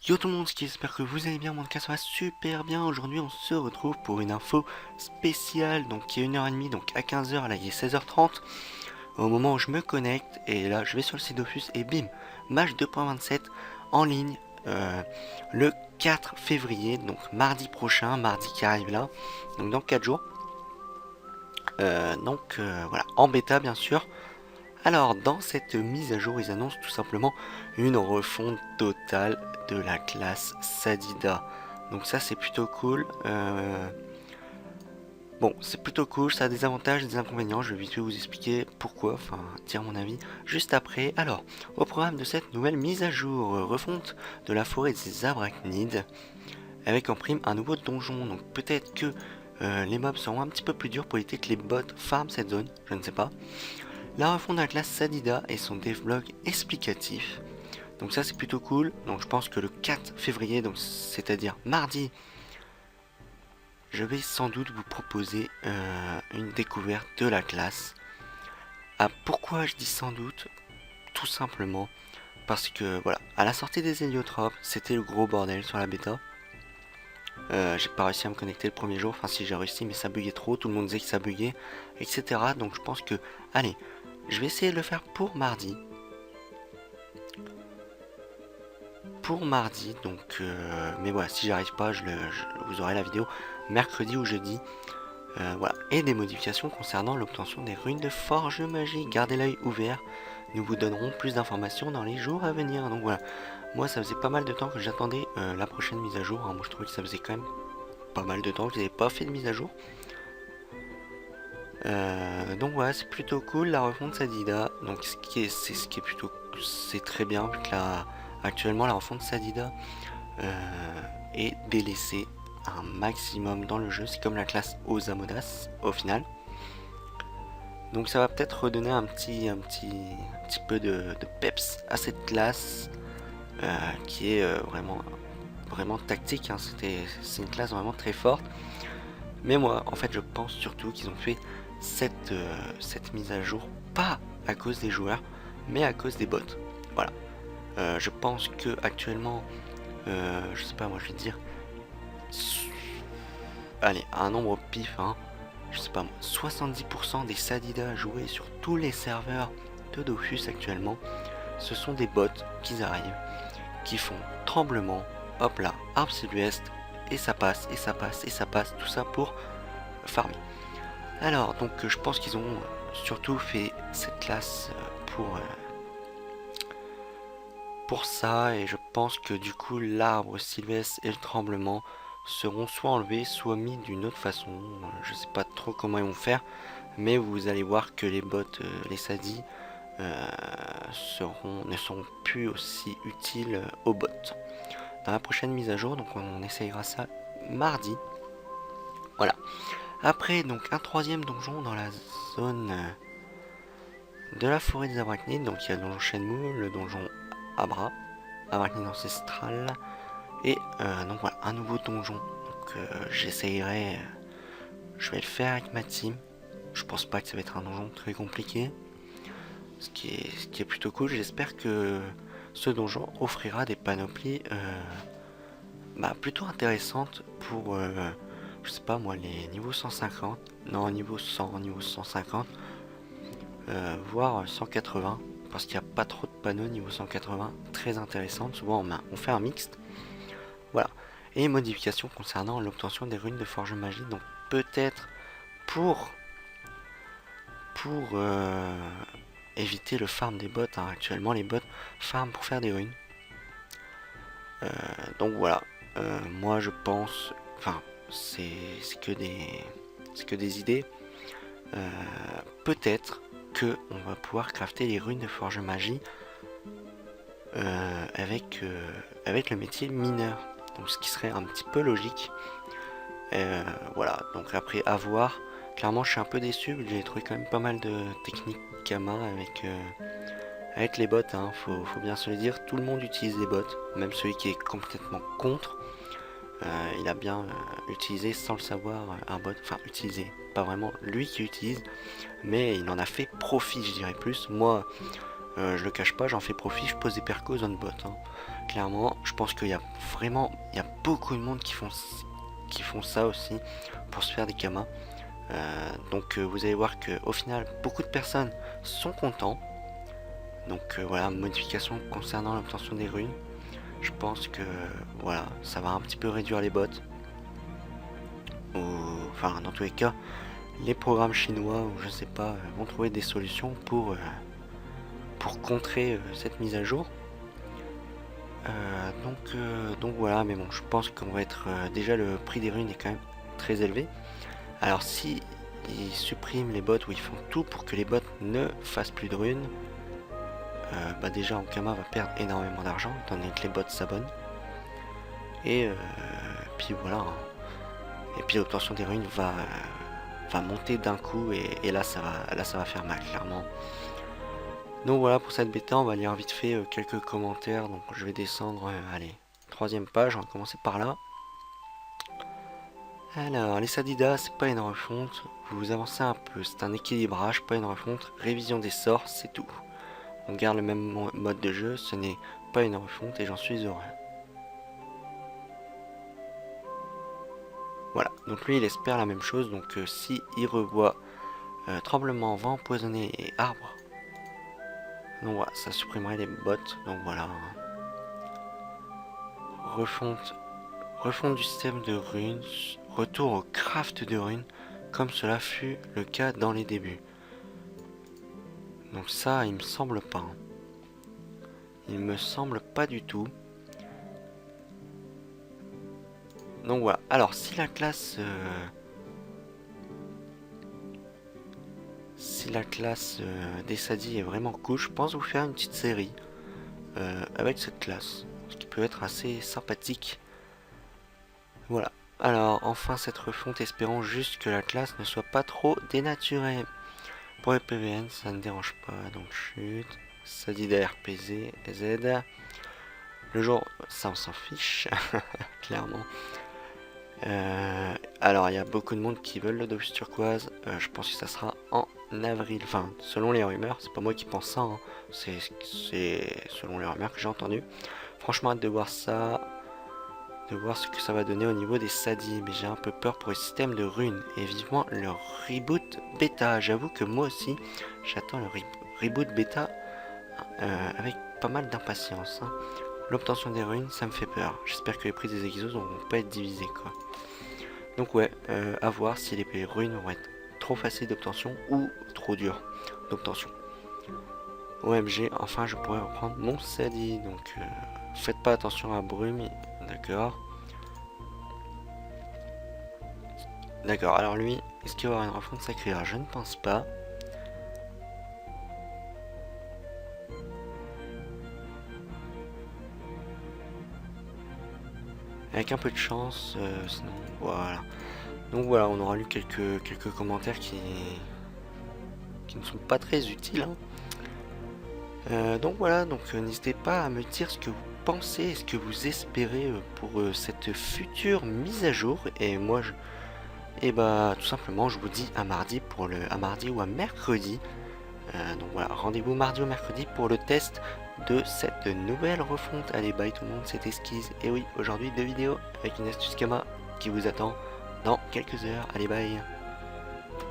Yo tout le monde, j'espère que vous allez bien, mon cas ça va super bien. Aujourd'hui on se retrouve pour une info spéciale, donc qui est 1h30, donc à 15h, là il est 16h30 au moment où je me connecte, et là je vais sur le site Dofus et bim, match 2.27 en ligne, le 4 février, donc mardi prochain, mardi qui arrive là, donc dans 4 jours, voilà, en bêta bien sûr. Alors, dans cette mise à jour, ils annoncent tout simplement une refonte totale de la classe Sadida. Donc ça, c'est plutôt cool. Bon, c'est plutôt cool, ça a des avantages et des inconvénients. Je vais vite fait vous expliquer pourquoi, enfin, dire mon avis juste après. Alors, au programme de cette nouvelle mise à jour, refonte de la forêt des arachnides, avec en prime un nouveau donjon. Donc peut-être que les mobs seront un petit peu plus durs pour éviter que les bots farment cette zone, je ne sais pas. La refonte de la classe Sadida et son devlog explicatif. Donc ça c'est plutôt cool. Donc je pense que le 4 février, donc c'est-à-dire mardi, je vais sans doute vous proposer une découverte de la classe. Ah, pourquoi je dis sans doute? Tout simplement parce que voilà, à la sortie des héliotropes, c'était le gros bordel sur la bêta. J'ai pas réussi à me connecter le premier jour, enfin si j'ai réussi mais ça buguait trop, tout le monde disait que ça buguait, etc. Donc je pense que, allez, je vais essayer de le faire pour mardi. Donc mais voilà, si j'arrive pas, vous aurez la vidéo mercredi ou jeudi. Voilà, et des modifications concernant l'obtention des runes de forge magique. Gardez l'œil ouvert, nous vous donnerons plus d'informations dans les jours à venir. Donc voilà, moi ça faisait pas mal de temps que j'attendais la prochaine mise à jour, hein. Moi je trouvais que ça faisait quand même pas mal de temps que je n'avais pas fait de mise à jour. Donc voilà, c'est plutôt cool la refonte Sadida. Donc ce qui est plutôt, c'est très bien vu que actuellement la refonte Sadida est délaissée un maximum dans le jeu. C'est comme la classe Osamodas au final. Donc ça va peut-être redonner un petit peu de peps à cette classe qui est vraiment tactique, hein. C'est une classe vraiment très forte. Mais moi, en fait, je pense surtout qu'ils ont fait cette mise à jour pas à cause des joueurs, mais à cause des bots. Voilà. Je pense que actuellement, je sais pas, moi je vais dire, allez, un nombre pif, hein, je sais pas moi, 70% des Sadida joués sur tous les serveurs de Dofus actuellement, ce sont des bots qui arrivent, qui font tremblement, hop là, arbre sud-ouest, et ça passe, et ça passe, et ça passe, tout ça pour farmer. Alors, donc je pense qu'ils ont surtout fait cette classe pour ça, et je pense que du coup l'arbre sylvestre et le tremblement seront soit enlevés, soit mis d'une autre façon. Je sais pas trop comment ils vont faire, mais vous allez voir que les bots, les sadis, ne seront plus aussi utiles aux bots. Dans la prochaine mise à jour, donc on essayera ça mardi. Voilà. Après, donc un troisième donjon dans la zone de la forêt des arachnides. Donc il y a le donjon Shenmue, le donjon Abra, arachnide ancestral, et donc voilà, un nouveau donjon. Donc j'essayerai, je vais le faire avec ma team. Je pense pas que ça va être un donjon très compliqué, ce qui est plutôt cool. J'espère que ce donjon offrira des panoplies plutôt intéressantes pour, je sais pas moi, les niveaux 150, non, niveau 100, niveau 150, voire 180, parce qu'il n'y a pas trop de panneaux niveau 180 très intéressantes. Souvent on fait un mixte. Voilà. Et modifications concernant l'obtention des runes de forge magie. Donc peut-être pour éviter le farm des bots, hein. Actuellement les bots farm pour faire des runes. Donc voilà. Moi je pense, enfin c'est que des idées. Peut-être que on va pouvoir crafter les runes de forge magie avec le métier mineur. Donc ce qui serait un petit peu logique. Voilà, donc après à voir. Clairement je suis un peu déçu, j'ai trouvé quand même pas mal de techniques Kama avec les bots, hein. Faut bien se le dire, tout le monde utilise les bots, même celui qui est complètement contre. Il a bien utilisé sans le savoir un bot, enfin utilisé, pas vraiment lui qui utilise, mais il en a fait profit, je dirais plus. Moi Je le cache pas, j'en fais profit, je pose des percos on bot. Hein. Clairement, je pense qu'il y a vraiment, il y a beaucoup de monde qui font ça aussi pour se faire des kamas. Donc vous allez voir que au final, beaucoup de personnes sont contents. Donc voilà, modification concernant l'obtention des runes. Je pense que voilà, ça va un petit peu réduire les bots. Ou, enfin, dans tous les cas, les programmes chinois ou je sais pas vont trouver des solutions pour contrer cette mise à jour. Donc voilà, mais bon, je pense qu'on va être déjà le prix des runes est quand même très élevé. Alors si ils suppriment les bots ou ils font tout pour que les bots ne fassent plus de runes, bah déjà Ankama va perdre énormément d'argent étant donné que les bots s'abonnent. Et puis voilà. Hein. Et puis l'obtention des runes va monter d'un coup et là ça va faire mal clairement. Donc voilà pour cette bêta, on va lire vite fait quelques commentaires. Donc je vais descendre, allez, troisième page, on va commencer par là. Alors, les Sadidas, c'est pas une refonte, vous avancez un peu, c'est un équilibrage, pas une refonte, révision des sorts, c'est tout. On garde le même mode de jeu, ce n'est pas une refonte et j'en suis heureux. Voilà, donc lui il espère la même chose, donc si il revoit tremblement, vent, empoisonné et arbre, donc voilà, ça supprimerait les bots, donc voilà. Refonte du système de runes, retour au craft de runes, comme cela fut le cas dans les débuts. Donc ça, il me semble pas. Hein. Il me semble pas du tout. Donc voilà. Alors si la classe des Sadis est vraiment cool, je pense vous faire une petite série avec cette classe, ce qui peut être assez sympathique. Voilà. Alors enfin cette refonte, espérons juste que la classe ne soit pas trop dénaturée. Pour les PVN, ça ne dérange pas, donc chute, Sadida RPZ, Z. Le jour, ça on s'en fiche, clairement. Alors il y a beaucoup de monde qui veulent le Dofus turquoise, je pense que ça sera en avril, enfin selon les rumeurs, c'est pas moi qui pense ça, hein. C'est selon les rumeurs que j'ai entendu. Franchement hâte de voir ça, de voir ce que ça va donner au niveau des Sadis, mais j'ai un peu peur pour le système de runes et vivement leur reboot bêta. J'avoue que moi aussi j'attends le reboot bêta avec pas mal d'impatience. Hein. L'obtention des runes, ça me fait peur. J'espère que les prix des exos vont pas être divisés quoi. Donc ouais, à voir si les runes vont être trop faciles d'obtention ou trop dures d'obtention. OMG, enfin je pourrais reprendre mon Sadi, donc faites pas attention à brume, d'accord. D'accord, alors lui, est-ce qu'il va y avoir une refonte sacrée? Je ne pense pas. Avec un peu de chance, sinon, voilà. Donc voilà, on aura lu quelques commentaires qui ne sont pas très utiles. Hein. Donc voilà, donc n'hésitez pas à me dire ce que vous pensez, ce que vous espérez pour cette future mise à jour. Et moi, et bah tout simplement, je vous dis à mardi à mardi ou à mercredi. Donc voilà, rendez-vous mardi ou mercredi pour le test de cette nouvelle refonte. Allez, bye tout le monde, c'était Esquisse. Et oui, aujourd'hui 2 vidéos avec une astuce Kama qui vous attend dans quelques heures. Allez, bye.